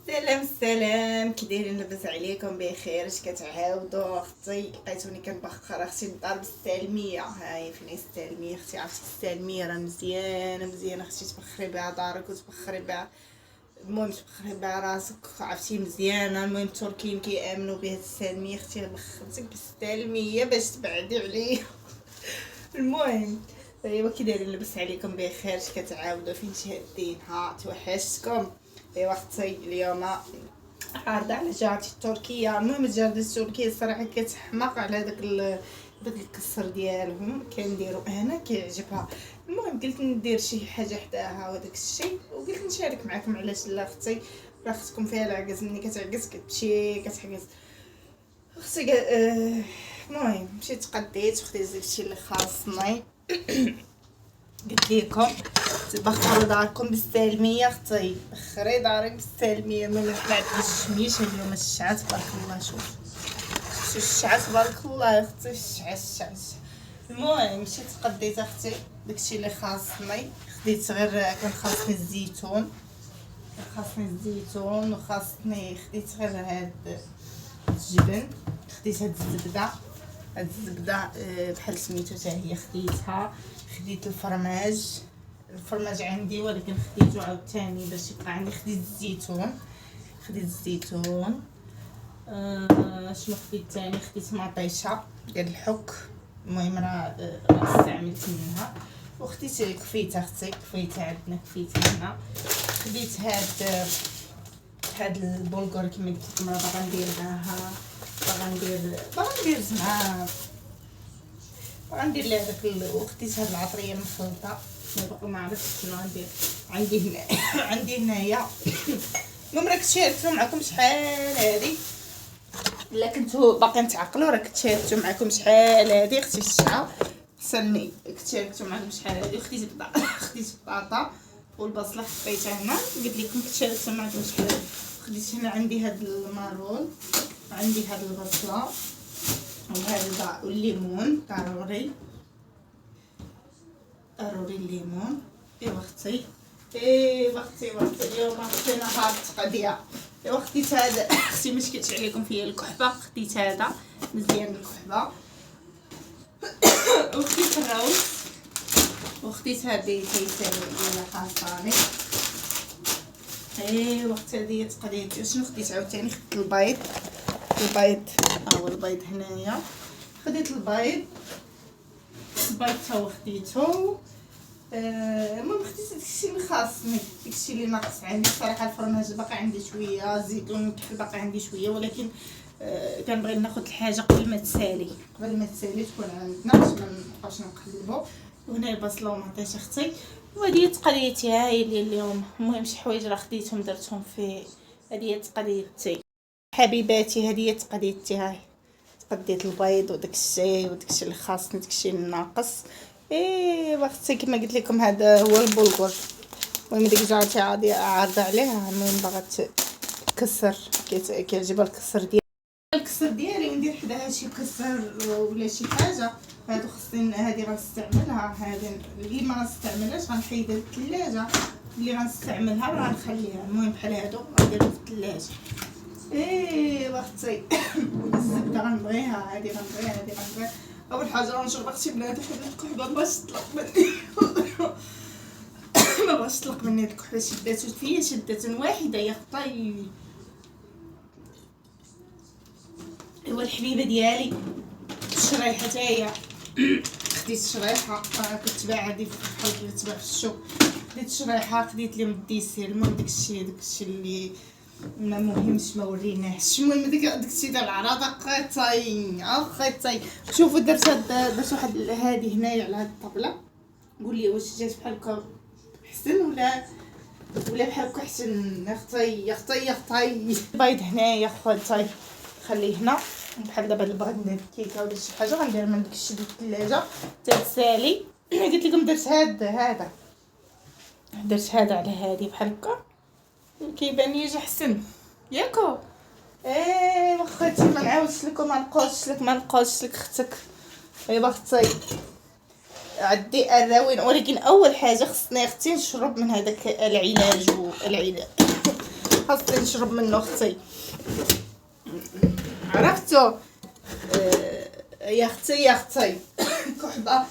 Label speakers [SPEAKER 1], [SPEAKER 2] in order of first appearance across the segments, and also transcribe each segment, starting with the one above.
[SPEAKER 1] السلام كي دايرين؟ لاباس عليكم بخير؟ اش كتعاودوا اختي؟ لقيتوني كنبخر اختي الدار بالسالميه. هاي فين السالميه اختي؟ عرفتي السالميه راه مزيانه اختي، تبخري بها دارك وتبخري بها، المهم تبخري بها راسك، عرفتي مزيانه. المهم التركيين كيامنوا بها السالميه اختي، بخرتك بالسالميه باش تبعدي عليا. المهم ايوا كي دايرين؟ لاباس عليكم بخير؟ اش كتعاودوا؟ فين شادين؟ ها توحشتكم. ايوا اختي اليوم عارضه على جارتي التركيه. المهم الجارة التركيه الصراحه كتحماق على داك الكسر ديالهم كنديرو انا كيعجبها. المهم قلت ندير شي حاجه حداها وداك الشيء، وقلت نشارك معكم. علاش لا اختي؟ راه اختكم فيها العكز، ملي كتعكز كتمشي كتحكز اختي. المهم مشيت تقديت وخديت داكشي اللي خاصني. قلت لكم تبخروا داركم بالسالميه اختي، بخري دارك بالسالميه. ما طلعت الشميش اليوم الشعات تبارك الله. شوف الشعات تبارك الله اختي، الشعات. المهم مشيت تقديت اختي داكشي اللي خاصني. خديت غير كان خاصني الزيتون، وخاصني خديت غير هاد الجبن، خديت هاد الزبده بحال سميتو حتى هي خديتها. خديت الفرماج عندي ولكن خديته عاوتاني باش يبقى عندي. خديت الزيتون. شنو خديت تاني؟ خديت مطيشه ديال الحك. المهم راه استعملت منها. وخديت كفيته اختي، عندنا كفيته هنا. خديت هاد البولغور كما قلت لكم، راه باغا ندير معاها، باغا ندير لها داك. وخديت هاد العطريه المخلطه، ما عرفتش شنو غندير. عندي هنا عندي هنايا. المهم راه كنت شاركتو معكم شحال هادي، الا كنتو باقيين تعقلوا راه كنت شاركتو معكم شحال هادي اختي الشعه. سني كنت شاركتو معكم شحال هادي. خديت بطاطا والبصله حطيتها هنا. قلت لكم كنت شاركتو معكم شحال هادي. خديت هنا عندي هاد المارون، عندي هاد البصله وهذا الليمون ضروري الليمون. ايوا اختي اليوم اختي نهار التقضيه. ايوا خديت هذا اختي، ما شكيتش عليكم فيا الكحبه، خديت هذا مزيان الكحبه. وخديت الروز، وخديت هذه تيسالي اللي خاصاني. ايوا اختي هذه تقضيتي. شنو خديت عاوتاني؟ خديت البيض. هو البيض هنايا. خديت البيض تا هو خديته. المهم خديت داكشي اللي خاصني، داكشي اللي ناقص عندي. صراحه الفرماج باقي عندي شويه، الزيتون والكحل باقي عندي شويه، ولكن كنبغي ناخذ الحاجه قبل ما تسالي تكون عندنا باش ما نبقاوش نقلبوا. وهنا البصله ومطيشه اختي. وهذه هي تقضيتي. هاي اللي اليوم. المهم شي حوايج راه خديتهم درتهم في. هذه هي تقضيتي حبيباتي، هذه هي تقضيتي. هاي تقديت البيض وداكشي اللي خاصني، داكشي اللي ناقص. ايوا اختي كما قلت لكم هذا هو البلغور. المهم ديك جارتي عارضه عليها. المهم باغا تكسر، كيعجبها الكسر ديالي وندير حداها شي كسر ولا شي حاجه. هادو خصني، هادي غنستعملها، هادي اللي ما غنستعملهاش غنحيدها للثلاجه، اللي غنستعملها راه غنخليها. المهم بحال هادو غنديرهم في الثلاجه. ايوا اختي الزبده غنبغيها، هادي غنبغيها. اول حاجه غنشرب اختي بلاتي حيت الكحبه باش تطلق مني. ما بغاش تطلق مني الكحبه. شدات فيا شده واحده يا خطاي. ايوا الحبيبه ديالي الشريحه حتى هي. خديت شريحه كتباع عادي بحال اللي كتباع في السوق. خديت شريحه، خديت لهم الديسير. المهم داكشي اللي ما مهمش ما وريناهش. المهم داكشي ديال العراضه خيطي. شوفوا درت واحد هذه هنايا على هاد الطبله. قول لي واش جات بحال هكا احسن ولا بحال هكا احسن يا اختي. البيض هنايا خوتي خليه هنا. بحال دابا اللي بغيت ندير كيكه ولا شي حاجه غندير من داكشي ديال الثلاجه تتسالي. قلت لكم درت هذا على هذه بحال هكا كيبان لي جا احسن ياكو. ايوا خوتي ما نعاودش لكم، ما نقولش لك اختك. ايوا اختي عدي الراوين، ولكن اول حاجه خصني اختي نشرب من هذاك العلاج خاصني نشرب منه اختي. عرفتو يا اختي كحبه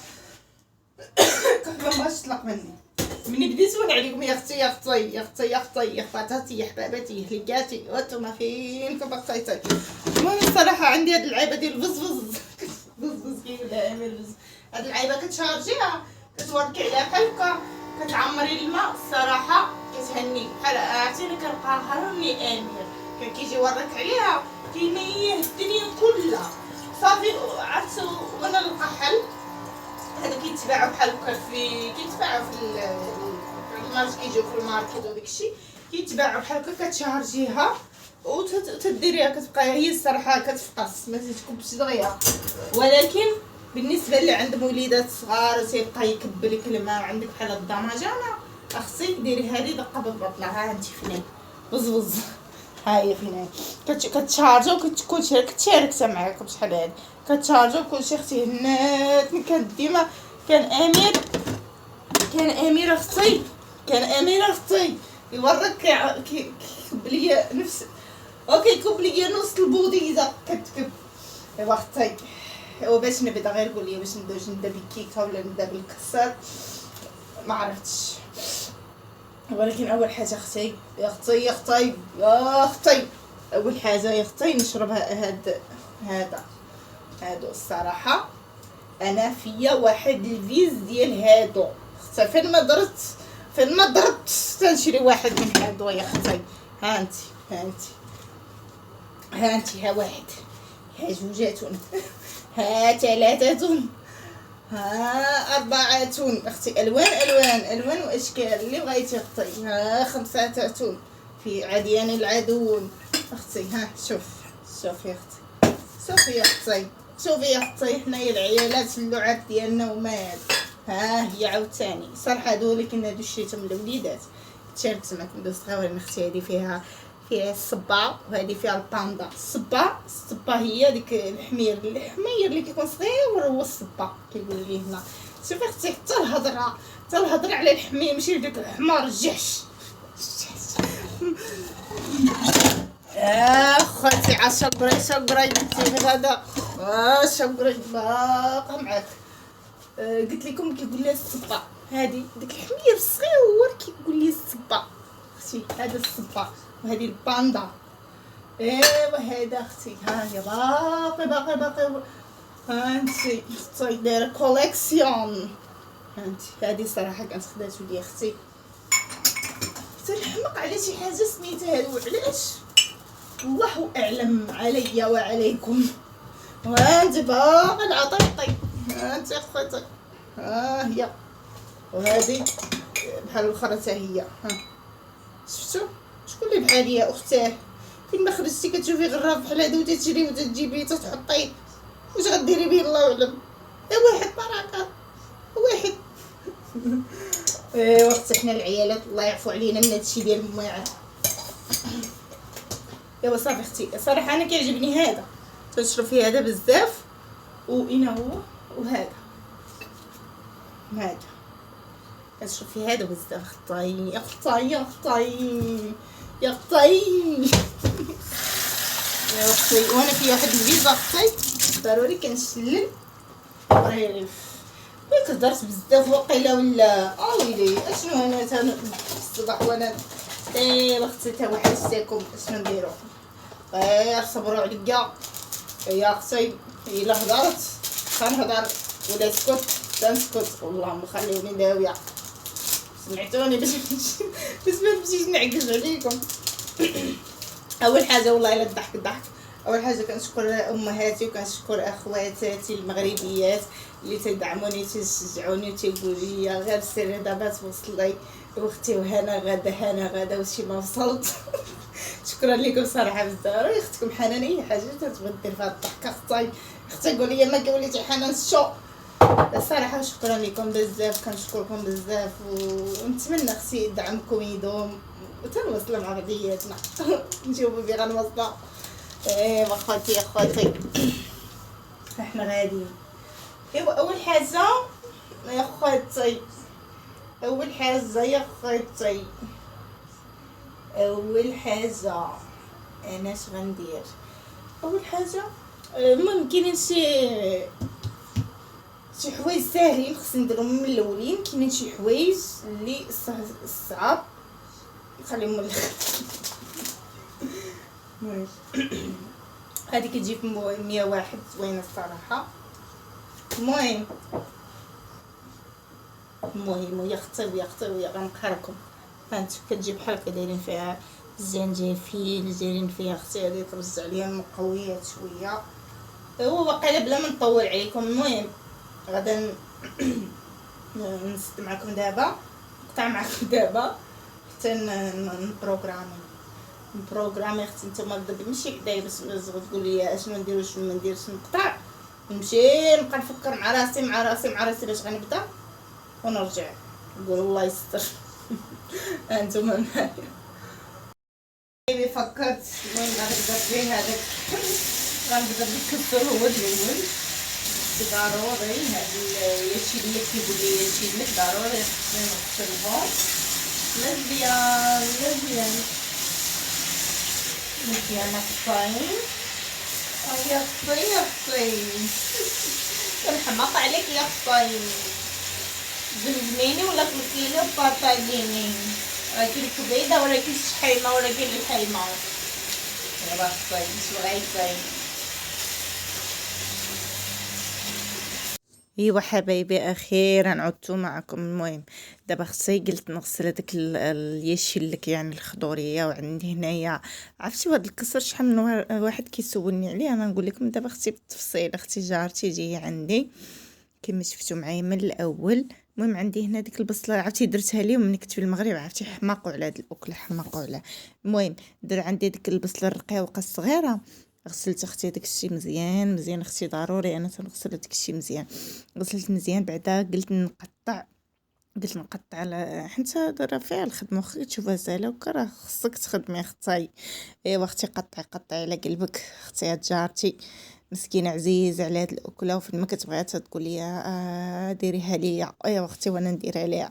[SPEAKER 1] ما تطلق مني بديت نقول عليكم يا اختي يا خالاتي يا حباباتي يا هليقاتي وانتم فينكم بقيتي. المهم الصراحه عندي هاد اللعيبه ديال البزبز كيقول لها امير البزبز. هاد اللعيبه كتشارجيها كتوركي عليها بحال هكا كتعمري الماء الصراحه كتهني بحال عرفتيني كنبقى هرني امير كان كيجي يورك عليها كينيه الدنيا كلها صافي. عرفتو وانا نلقى حل هادو كيتباعو بحال هكا كيتباعو في الماركت كيجيو في الماركت وداكشي كيتباعو بحال هكا كتشارجيها وتديريها كتبقى هي الصراحه كتفقس ما تكبش دغيا. ولكن بالنسبه اللي عندهم وليدات صغار وتيبقى يكب لك الماء وعندك بحال الضماجانه اختي ديري هذه دقه بالبطله. ها انت فين بزبز ها هي فين كتشارجو كتشاركتها معاك بشحال هادي كتشارجو كلشي اختي هنات. كان ديما كان امير اختي يورك كيكب ليا نفس كيكب ليا نص البوديزه كتكب. ايوا اختي باش نبدا غير قول لي باش نبدا بالكيكه ولا نبدا بالكسر ما عرفتش. ولكن اول حاجه اختي يا اختي اول حاجه يا اختي نشرب هادو الصراحه انا فيا واحد الفيز ديال هادو اختي فين ما درت تنشري واحد من هادو يا اختي. ها انت ها واحد ها جوجاتون ها ثلاثاتون ها أربعاتون اختي الوان واشكال اللي بغيتي اختي. ها خمساتون في عديان العدون اختي. ها شوفي يا اختي حنايا العيالات اللعاب ديالنا ومال. ها هي عاوتاني صراحه هادو اللي كنا شريتهم للوليدات تشاركت معكم دوز صغيورين اختي. هذه فيها الصبا وهذه فيها الباندا. الصبا هي ديك الحمير اللي كيكون صغير هو الصبا كيقولوا ليه هنا. شوفي اختي حتى الهضره على الحمير ماشي داك الحمار الجحش. خوتي 10 قراي بنتي غدا شكرا باقا معاك. قلت لكم كيقول لي الصبا هذه داك الحمير الصغير كيقول لي الصبا اختي. هذا الصبا وهذه الباندا. ايوا هذا اختي. ها هي باقي ها انتي اختي دايره كوليكسيون. انتي هذه صراحه كانت خداتو لي اختي تنحمق على شي حاجه سميتها هادو علاش الله اعلم عليا وعليكم. وانت باقي العطيطي انت اختي. ها هي وهذه بحال الاخرى حتى هي. ها شفتو شكون اللي بحال يا اختاه فين ما خرجتي كتشوفي غراف بحال هذا وتجري وتجيبيه تحطيه واش غديري به الله اعلم. واحد بركه واحد. ايوا اختي حنا العيالات الله يعفو علينا من هادشي ديال الماعن. ايوا صافي اختي صراحه انا كيعجبني هذا تنشرب فيه هذا بزاف واين هو وهذا كنشرب فيه هذا بزاف اختي يا اختي. وانا في واحد الفيزا اختي ضروري كنشلل ريليف ياك هضرت بزاف وقيله ولا ويلي اشنو انا الصباح وانا ايوا اختي تا واحد ساكم اشنو نديرو غير صبروا عليا يا اختي. الا هضرت كنهضر ولا سكت تنسكت اللهم خليوني داويه سمعتوني باش ما نمشيش نعكز عليكم. اول حاجه والله الا الضحك اول حاجه كنشكر امهاتي وكنشكر اخواتاتي المغربيات اللي تدعموني تشجعوني وتيقولوا لي غير سيري دابا توصلي واختي وهنا غدا وشي ما وصلت. شكرا لكم صراحه بزاف. اختكم حنان اي حاجه تتبغي دير فيها الضحك اختي قولي ما قوليتي حنان شو الصراحه. شكرا لكم بزاف كنشكركم بزاف ونتمنى اختي دعمكم يدوم وتنوصلوا مع بعضياتنا نشوفوا بي غنوصلوا. ايوا اخواتي احنا غاديين. ايوا اول حاجه يا اخواتي اول حاجه انا اش غندير؟ اول حاجه المهم كاينين شي حوايج ساهلين خصني نديرهم من الاولين، كاينين شي حوايج اللي صعاب نخليهم من الاخر. المهم هادي كتجي في 101 زوينه الصراحه. المهم يا اختي غنقهركم. فهمت كتجي بحال هكا دايرين فيها الزنجفيل، دايرين فيها اختي هادي ترز عليها المقويات شويه. هو واقيلا بلا ما نطول عليكم. المهم غدا نسد معكم دابا، نقطع معكم دابا حتى نبروغرامي اختي. نتوما دابا ماشي كداير باش تقول لي اشنو ندير وشنو ما نديرش، نقطع نمشي نبقى نفكر مع راسي باش غنبدا ونرجع نقول الله يستر. انتما معايا فكرت. المهم غنبدا به هذاك، غنبدا بالكسر هو الاول ضروري. هاد يشيلك كيقول لي يشيلك ضروري خصني نغسلهم مزيان الصاين. يا اختي كنحماق عليك يا اختي، زمزميني ولا تركيني وبارطاجيني. راكي الكبيده وراكي الشحيمه وراكي الحيمه يا اختي شو غايتاي. ايوا حبايبي اخيرا عدت معكم. المهم دابا خصي قلت نغسل هذاك اليشيلك يعني الخضوريه. وعندي هنايا عرفتي هذا الكسر شحال من واحد كيسولني عليه، انا نقول لكم دابا اختي بالتفصيل. اختي جارتي جايه عندي كما شفتوا معايا من الاول. المهم عندي هنا ديك البصله عرفتي درتها ليهم ملي كنت في المغرب، عرفتي حماقوا على هاد الاكله حماقوا على. المهم در عندي ديك البصله الرقيقه الصغيره، غسلت اختي داك الشيء مزيان اختي ضروري انا تنغسل داك الشيء مزيان. غسلت مزيان بعدا قلت نقطع على حيت راه فيها الخدمه. واخا تشوفها سهله وكا راه خصك تخدمي اختي. ايوا اختي قطعي على قلبك. اختي هاد جارتي مسكينه عزيزه على هاد الاكله، وفين كتبغيها تقول لي ديريها ليا. ايوا اختي وانا نديرها ليها.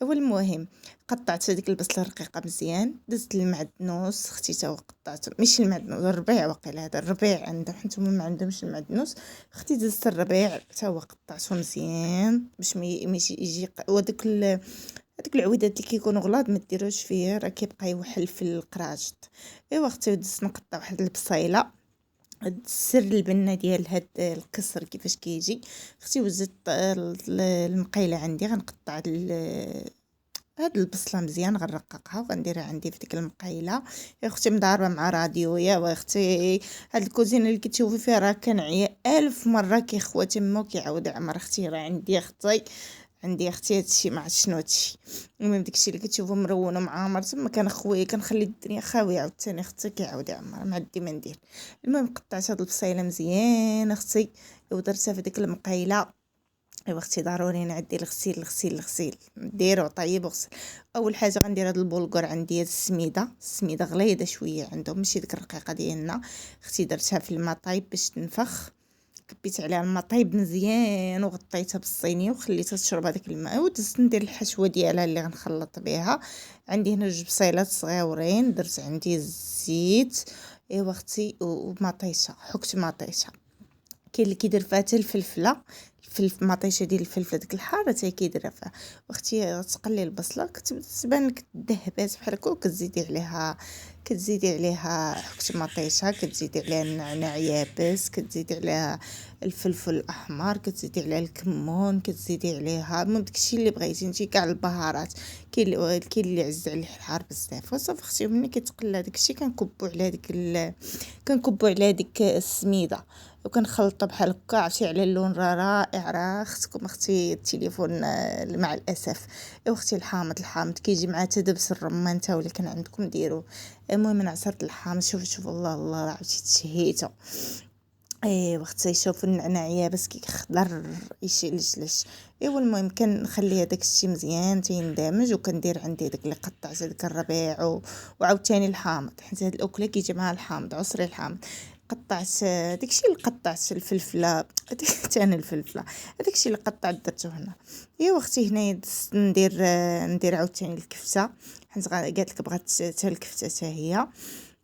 [SPEAKER 1] اول المهم قطعت هذيك البصله الرقيقه مزيان، دزت المعدنوس اختي تا قطعت ماشي المعدنوس الربيع، واقيلا هذا الربيع عندهم حيت هما ما عندهمش المعدنوس. اختي دزت الربيع تا هو قطعته مزيان باش ماشي يجي وداك هذوك العويدات اللي كيكونوا غلاض ما ديروش فيه، راه كيبقى يوحل في القراجط. ايوا اختي دزت نقطع واحد البصيله. السر البنه ديال هاد الكسر كيفاش كيجي. اختي وزت المقيله عندي غنقطع هاد البصله مزيان غنرققها وغنديرها عندي في ديك المقيله. يا اختي مضاربه مع راديو يا اختي. هاد الكوزينه اللي كتشوفي فيها راه كنعيا الف مره كي خواتي مو كيعاود عمر اختي. راه عندي اختي هادشي ما عرفت شنو هادشي. المهم داكشي اللي كتشوفو مرون ومعامر تما كنخلي الدنيا خاويه عاوتاني اختي كيعاود يعمر ما عندي ما ندير. المهم قطعت هاد البصيله مزيان اختي ودرتها في ديك المقيله. ايوا اختي ضروري نعدي الغسيل نديرو طيب وغسل. اول حاجه غندير هاد البولغور عندي السميده غليظه شويه عندهم ماشي ديك الرقيقه ديالنا. اختي درتها في الماء طايب باش تنفخ، كبيت عليها الماء طايب مزيان وغطيتها بالصينيه وخليتها تشرب هذاك الماء. ودزت ندير الحشوه ديالها اللي غنخلط بها. عندي هنا 2 بصيلات صغيورين، درت عندي الزيت ايوا اختي ومطيشه حكت مطيشه. كاين اللي كيدير فيها حتى الفلفله مطيشه ديال الفلفله ديك الحاره حتى كيديرها فيها. واختي تقلي البصله كتبان لك دهبات بحال هكا كتزيدي عليها حكت مطيشه، كتزيدي عليها النعناع يابس، كتزيدي عليها الفلفل الاحمر، كتزيدي عليها الكمون، كتزيدي عليها المهم داكشي اللي بغيتي انتي كاع البهارات. كاين اللي عز عليه الحار بزاف. وصافي اختي ملي كيتقلى داكشي كنكبو على ديك السميده وكنخلطو بحال هكا. عرفتي على اللون راه رائع. راه اختكم اختي التليفون مع الاسف. ايوا اختي الحامض كيجي مع تدبس الرمان تا ولا كان عندكم ديروا. المهم انا عصرت الحامض. شوف الله عرفتي تشهيته. ايوا اختي شوف النعناع يابس كيخضر يشلش. ايوا المهم كنخلي هذاك الشيء مزيان تيندمج وكندير عندي داك اللي قطعت داك الربيع وعاوتاني الحامض حيت هاد الاكله كيجي معها الحامض. عصري الحامض قطعت داكشي اللي قطعت الفلفله تاني الفلفله، هذاكشي اللي قطعت درته هنا. ايوا اختي هنايا ندير عاوتاني الكفته، حيت قالت لك بغات حتى الكفته حتى هي.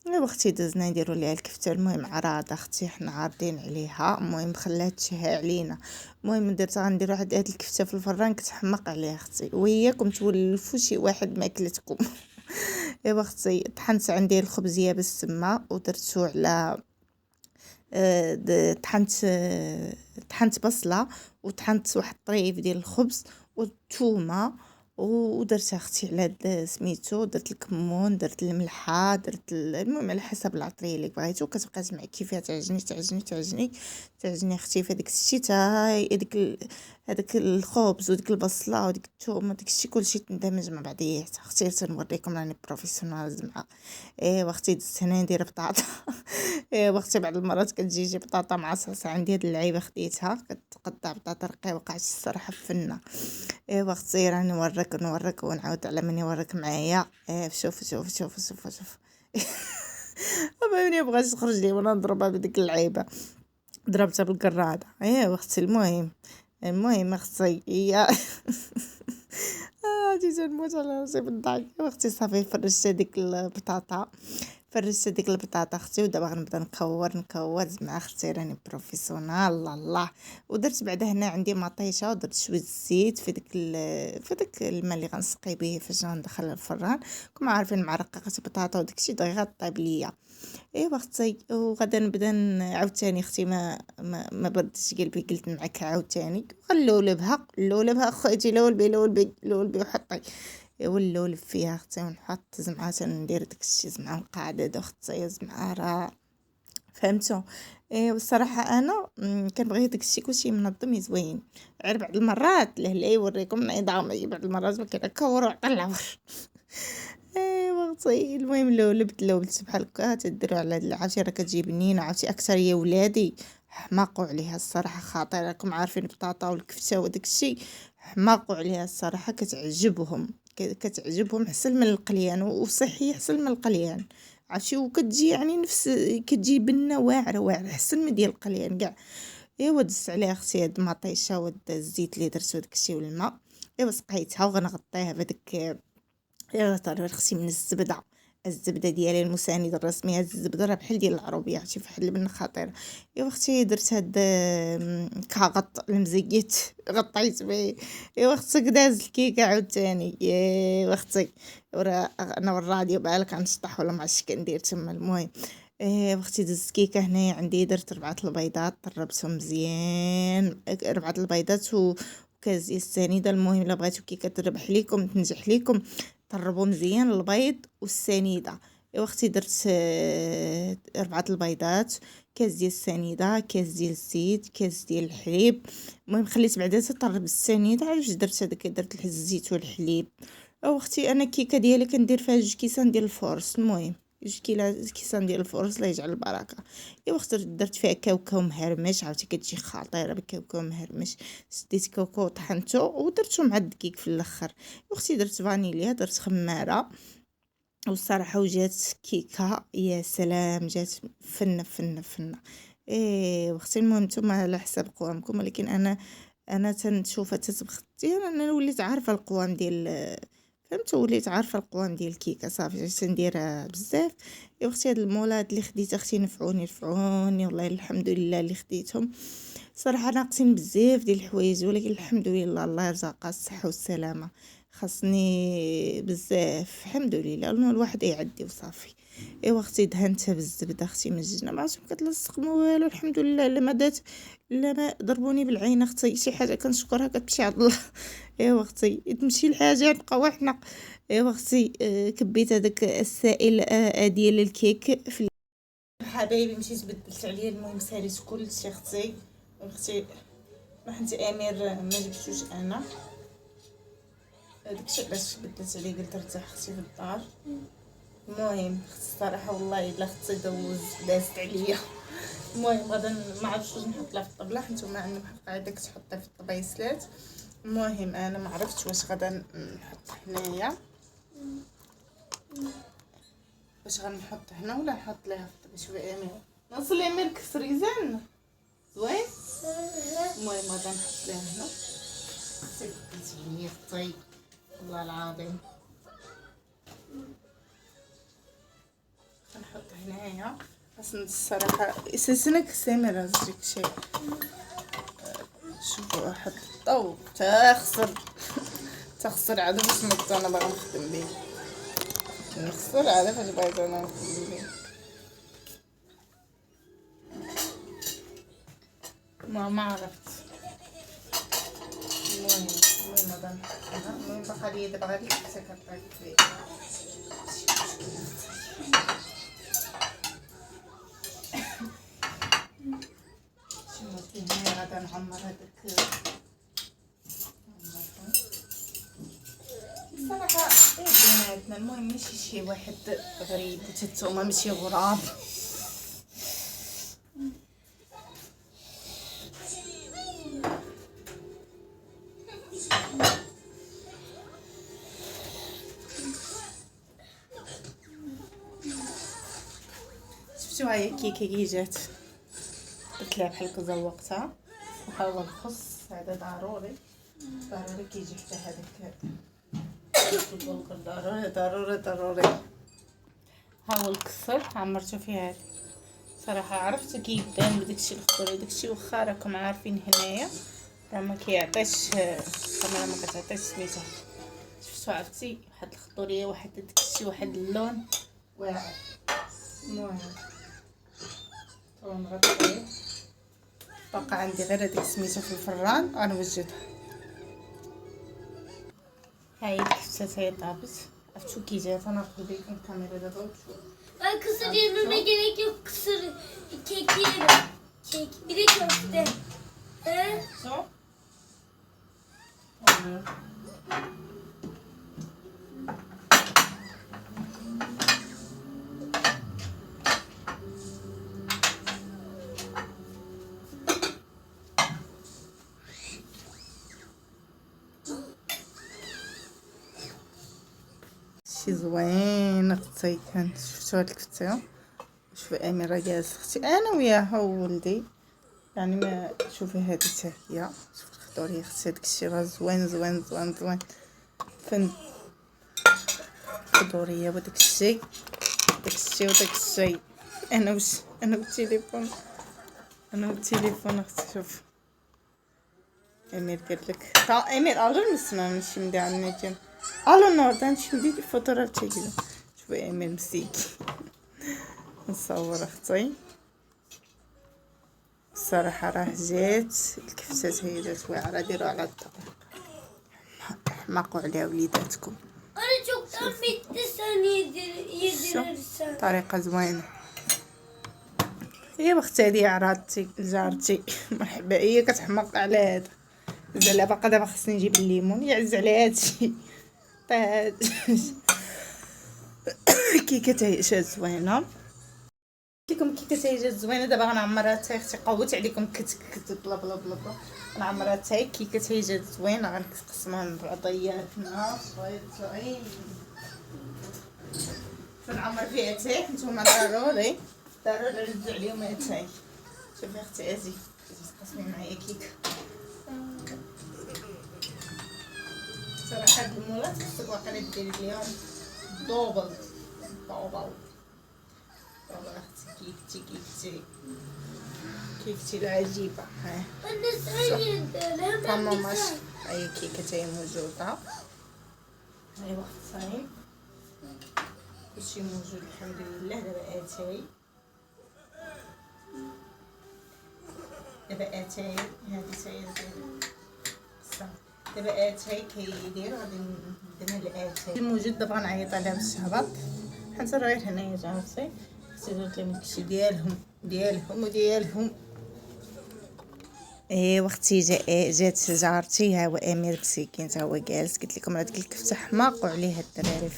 [SPEAKER 1] ايوا اختي دزنا نديرو ليها الكفته. المهم عراضه اختي حنا عارضين عليها، المهم خلاها تشهى علينا. المهم غنديرو هاد الكفته في الفران كتحمق عليها اختي، وياكم تولفوا شي واحد ماكلتكم. ايوا اختي طحنت عندي الخبز يابس تما ودرتو على طحنت بصله وطحنت واحد الطريف ديال الخبز والثومه ودرتها اختي على سميتو، درت الكمون، درت الملحه، المهم على حسب العطريه اللي بغيتو. كتبقى تجمع كيفاه تعجني اختي في هذاك الشيء تا هذاك الخبز وديك البصله وديك الثوم وداك الشيء كلشي تندمج مع بعضياته اختي. تنوريكم راني بروفيسيونال زعما. ايوا اختي دزت هنا ندير بطاطا. ايوا اختي بعض المرات كتجي بطاطا مع صلصه، عندي هاد اللعيبه خديتها كتقطع بطاطا رقيقه وقعت الصراحه فنه. ايوا اختي راني نوريك ونعاود على من يوريك معايا. شوف ما بغاش تخرج لي وانا نضربها بديك اللعيبه، ضربتها بالقراده. ايوا اختي المهم اختي هي جيت نموت على راسي بالضحك. اختي صافي فرشت ديك البطاطا اختي، ودابا غنبدا نكور زعما اختي راني بروفيسيونال الله. ودرت بعدا هنا عندي مطيشه ودرت شويه الزيت في داك الماء اللي غنسقي به فاش غندخل الفران. كما عارفين مع رقيقه البطاطا وداكشي دغيا غطيب ليا. ايوا اختي وغدا نبدا عاوتاني اختي ما بردش قلبي قلت معك عاوتاني غنلولبها خوتي لولبي وحطي. ونلولب فيها اختي ونحط زعما ندير داكشي زعما مقادد اختي زعما راه فهمتوا. والصراحه انا كنبغي داكشي كلشي منظم زوين. غير بعض المرات لا يوريكم نظامي بعض المرات ما كنكور طلعوا. ايوا اختي المهم لولبت بحال هكا تديرو على هاد العافيه راه كتجي بنينه. عرفتي اكثر يا ولادي حماقوا عليها الصراحه خاطر راكم عارفين البطاطا والكفته وداك الشيء حماقوا عليها الصراحه كتعجبهم حسن من القليان وصحي حسن من القليان. عرفتي وكتجي يعني نفس كتجي بنه واعره حسن من ديال القليان كاع. ايوا دزت عليها اختي هاد المطيشه ود الزيت اللي درتو داكشي والماء. ايوا سقيتها وغنغطيها بداك. يا ترى خصني من الزبده ديالي المساند الرسمي. هاد الزبده راه بحال ديال العروبيه عرفتي فواحد اللبنه خطيره. ايوا اختي درت هاد كاغط المزيت غطيت به. ايوا اختي داز الكيكه عاوتاني. ايوا اختي ورا انا والراديو بالك غنشطح ولا معرفتش كندير تما. المهم ايوا اختي دزت الكيكه هنايا عندي درت 4 البيضات طربتهم مزيان 4 البيضات وكاس ديال السنيده. المهم الا بغيتو كيكه تربح ليكم تنجح ليكم طربوا مزيان البيض والسنيده. ايوا اختي درت 4 البيضات، كاس ديال السنيده، كاس ديال الزيت، كاس ديال الحليب. المهم خليت بعدا تطرب السنيده. علاش درت هذاك درت الزيت والحليب. او اختي انا الكيكه ديالي كندير فيها 2 كيسان ديال الفورس. المهم 2 كيسان ديال الفورس الله يجعل البركه. ايوا اختي درت فيها كاوكاو مهرمش. عرفتي كتجي خطيره بالكاوكاو مهرمش. سديت كاوكاو طحنته ودرتو مع الدقيق في الاخر. اختي درت فانيليا درت خماره والصراحه وجات كيكه يا سلام جات فنه. واختي المهم نتوما على حساب قوامكم، ولكن انا تنشوفها تطبخ انا وليت عارفه القوام ديال فهمتوا وليت عارفه القوام ديال الكيكه صافي جيت نديرها بزاف. يا اختي هاد المولات اللي خديت اختي نفعوني والله الحمد لله اللي خديتهم. صراحه ناقصين بزاف ديال الحوايج ولكن الحمد لله الله يرزقها الصحه والسلامه. خاصني بزاف الحمد لله الواحد يعدي وصافي. ايوا اختي دهنتها بالزبده اختي مزجنا ما عرفتش كتلصق ما والو الحمد لله. لا ما ضربوني بالعين اختي شي حاجه كنشكرها كتمشي عند الله. ايوا اختي تمشي الحاجه نبقاو حنا. ايوا اختي كبيت هذاك السائل ديال الكيك في حبايبي مشيت بدلت عليه. المهم ساليت كلشي اختي ما حنت امير ما جبتوش انا داكشي علاش بدلت عليه قلت ارتاح اختي في الدار. المهم الصراحه والله الا اختي دازت عليا. المهم غدا ما عرفتش واش نحط لها في الطبله حيت نتوما عندكم بحال قاعده كتحطها في الطبيسلات. المهم انا ما عرفتش واش غدا نحط هنايا واش غنحط هنا ولا نحط ليها في الطبيش. امين نصل امير كسري زين زوين. المهم هذا نحط ليه هنا سيدي طيب والله العظيم. نحط هنايا بس الصراحه اساسنك سامر راسك شيء. شوفوا احط الضو تخسر عاد باش نحط انا باغا نخدم به نخسر عاد فاش بغيت انا نخدم به. ما عرفت. المهم هذا نحط هنا. المهم باقا ليا دابا غادي نسكر فيه. شوفي هنا غادا نعمر هذاك الصراحه بيناتنا. المهم ماشي شي واحد غريب وتتوما ماشي غراب. شفتو هاهي كي جات قلت لها بحال كذا وقتها. وهو الخص هذا ضروري كيجي حتى هذاك ضروري. ها هو الكسر عمرته فيه هذا. صراحه عرفت كيبان بداكشي الخضر وداكشي واخا راكم عارفين هنايا راه ما كيعطيش الكاميرا ما كتعطيش سميتو. شفتو عرفتي واحد الخضوريه واحد داكشي واحد اللون واعر. المهم غنغطيه. باقا عندي غير هذيك سميتو في الفران غنوجدها. هاي الكفتات هي طابت. عرفتو كي جات انا ناخذ بكم الكاميرا دابا وتشوف.
[SPEAKER 2] الكسر ديالو ما كاين كسر كيكيره كيك بدا كفته
[SPEAKER 1] شو شي زوين اختي. كان شفتو هاد الكفتة. شوفي اميره جالسه اختي انا وياها وولدي يعني ما شوفي هادي حتى هي. شوفي الخضوريه اختي داكشي راه زوين فن الخضوريه وداكشي انا والتليفون اختي. شوف امير قالك تا امير اغير نسمع ماشي مدير النجم الو نور دانشي ندير الفوتو تاعي كذا. شوفي امير مسيكي نصور اختي. الصراحه راه جات الكفتات هي جات واعره. ديروا على الطريق حماقوا عليها وليداتكم.
[SPEAKER 2] انا شفت امي تساني يدير
[SPEAKER 1] طريقه زوينه. هي اختي هذه عراتي جارتي مرحبا. هي كتحماق على هذا زعما باقا دابا خصني نجيب الليمون يعز على هادشي. كيكه تاهي زوينه لكم. كيكه تاهي زوينه. دابا غنعمرها حتى اختي قوت عليكم كت بلا بلا بلا بلا. غنعمرها حتى كيكه تاهي زوينه. غنقسمها من بعضياتنا شويه نعمر فيها تاي. نتوما ضروري ردوا عليهم هاتاي. شوفي اختي ازي تقسمي معايا كيكه. صراحه هاد المولات خصك واقيلا ديري ليهم دوبل اختي. كيكتي العجيبه. ها
[SPEAKER 2] انا سعيد
[SPEAKER 1] تمام ماشي. هاي كيكه تاهي موجوده. هاي واحد صايم كلشي موجود الحمد لله. دابا اتاي هادي تاهي دابا اتاي كيدير غادي ندير الاتاي موجود. دابا غنعيط عليها باش تهبط حيت راه غير هنايا جارتي. درت لهم داكشي ديالهم. ايه وقتي جات جارتي. ها هو امير مسكين تا هو جالس. قلت لكم راه ديك الكفته حماقوا عليها الدراري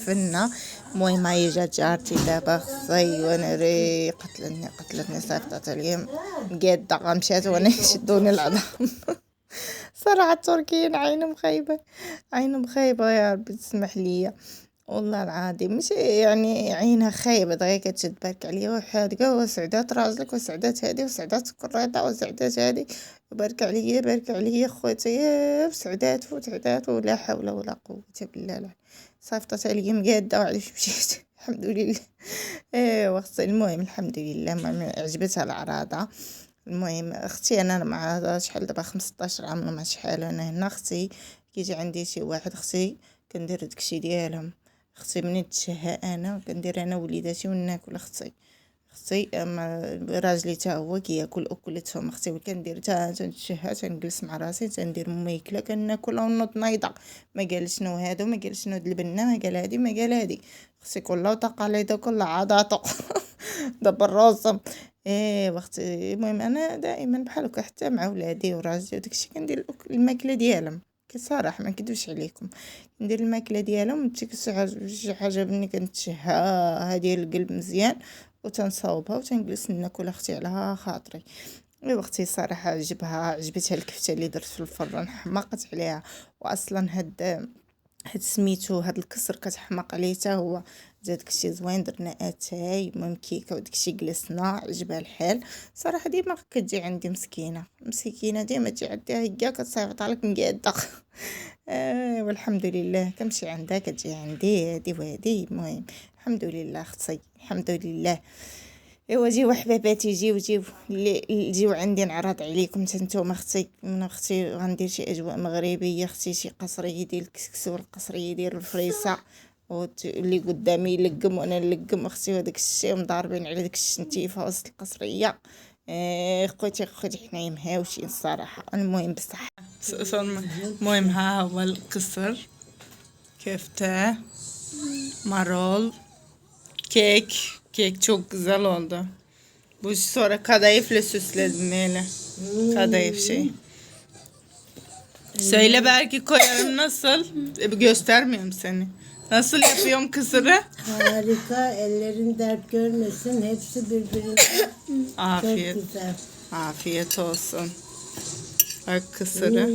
[SPEAKER 1] فنه. المهم هي جات جارتي دابا خصي وانا ري قتلتني صيفطات اليوم قاده مشات وانا يشدوني العظام. صراحه التركيين عينهم خايبه يا ربي تسمح ليا. والله العظيم مش يعني عينها خايبة دغيا كتشد بالك عليا وحادقة وسعدات راجلك وسعدات هادي وسعدات كريطة وسعدات هادي بارك عليا بارك عليا خواتي بسعدات وسعدات ولا حول ولا قوة بالله لا صيفطت عليا مقادة وعلاش مشيت الحمد لله. وقت المهم الحمد لله عجبتها العراضة. المهم اختي انا مع شحال دابا 15 عام ولا مع شحال انا هنا اختي كيجي عندي شي واحد اختي كندير داكشي ديالهم. اختي منين تشهى انا كندير انا وليداتي وناكل اختي اما راجلي تا هو كياكل اكلتهم اختي كندير تا تنتشهى تنجلس مع راسي تندير ميكله كناكل ونوض نايضه ما قال شنو هادو ما قال شنو هاد البنه ما قال هادي ما قال هادي اختي كلها تقاليد كل عاداته دبر راسهم. وقتي المهم انا دائما بحال هكا حتى مع ولادي وراجلي وداكشي كندير الماكله ديالهم كصراحه ما نكذبش عليكم ندير الماكله ديالهم ديك شي حاجه بني كنتشهى هادي القلب مزيان وتنصاوبها وتنجلس ناكل اختي على خاطري. اختي صراحه عجبتها الكفته اللي درت في الفران حماقت عليها واصلا هاد سميتو هاد الكسر كتحماق عليه حتى هو زاد داكشي زوين درنا اتاي المهم كيكه وداكشي جلسنا عجبها الحال صراحه ديما كتجي عندي مسكينه ديما تجي عندها هي كتصيفط عليك مقاده. والحمد لله كنمشي عندها كتجي عندي هادي وهادي المهم الحمد لله اختي الحمد لله. ايوا جيو حباباتي جيو اللي جيو عندي نعرض عليكم نتوما اختي من اختي غندير شي اجواء مغربيه اختي شي قصريه ديال الكسكسو والقصريه ديال الفريسه اللي قدامي يلقم وانا نلقم اختي وداك الشيء مضاربين على داك الشنتيفه وسط القصريه. خوتي حنايا مهاوشين الصراحه المهم بصح المهم ها هو القصر كفته marul kek çok güzel oldu. Bu sonra kadayıfla süsledim böyle. Kadayıf şey. Söyle belki koyarım nasıl? Göstermiyorum seni. Nasıl yapıyorum kısırı?
[SPEAKER 3] Harika, ellerin dert görmesin. Hepsi birbirine
[SPEAKER 1] Afiyet.
[SPEAKER 3] çok güzel.
[SPEAKER 1] Afiyet olsun. Bak kısırı.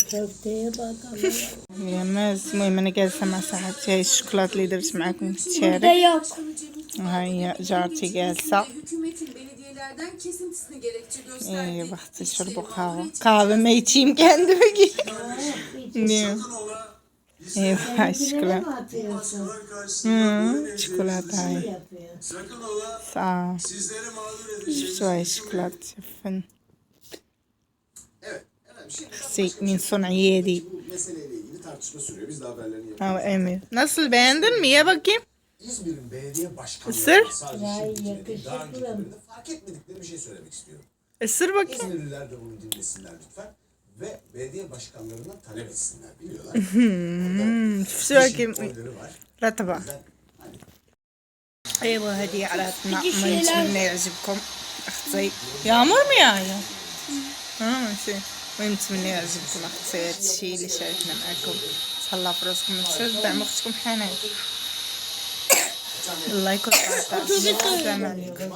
[SPEAKER 3] Köfteye bak ama.
[SPEAKER 1] Yemez. المهم انا جالسه مع صاحبتي هاي الشوكولاته اللي درت معاكم في
[SPEAKER 2] Burada
[SPEAKER 1] الشارع.
[SPEAKER 2] yok.
[SPEAKER 1] هاي جارتي جالسه.
[SPEAKER 4] Hükümetin belediyelerden kesintisini gerekçe gösterdiği
[SPEAKER 1] İyi baktı şurubu kahvemi içeyim kendime Niye? İyi
[SPEAKER 3] Birbirine
[SPEAKER 1] çikolata.
[SPEAKER 3] mi atıyorsun?
[SPEAKER 1] Çikolata.
[SPEAKER 3] Yapıyor.
[SPEAKER 1] Sağ ol. شوية شوكولاتة شفن من صنع يدي.
[SPEAKER 5] Bu meseleyle ilgili tartışma sürüyor. Biz de haberlerini yapıyoruz.
[SPEAKER 1] Ama Emir. Nasıl beğendin mi? Ye bakayım.
[SPEAKER 5] İzmir'in belediye başkanları
[SPEAKER 1] Isır.
[SPEAKER 5] sadece
[SPEAKER 3] Vay,
[SPEAKER 5] şimdi değil,
[SPEAKER 3] yakışıklı.
[SPEAKER 5] daha öncelerinde fark etmedikleri bir şey söylemek istiyorum.
[SPEAKER 1] Isır bakayım.
[SPEAKER 5] İzmirliler de bunu dinlesinler lütfen ve belediye başkanlarına talep etsinler biliyorlar.
[SPEAKER 1] شو bakayım.
[SPEAKER 5] Oyları var.
[SPEAKER 1] رطبة.
[SPEAKER 5] Bizden hani
[SPEAKER 1] ايوه هدي عراتنا
[SPEAKER 2] بدي
[SPEAKER 1] ما
[SPEAKER 2] شيلات.
[SPEAKER 1] نتمنى يعجبكم اختي يامر ميايا ماشي المهم نتمنى يعجبكم اختي هادشي اللي شاركنا معكم تهلاو في راسكم وتسدوا دعموا اختكم حنان اللايك والبارطاج السلام عليكم.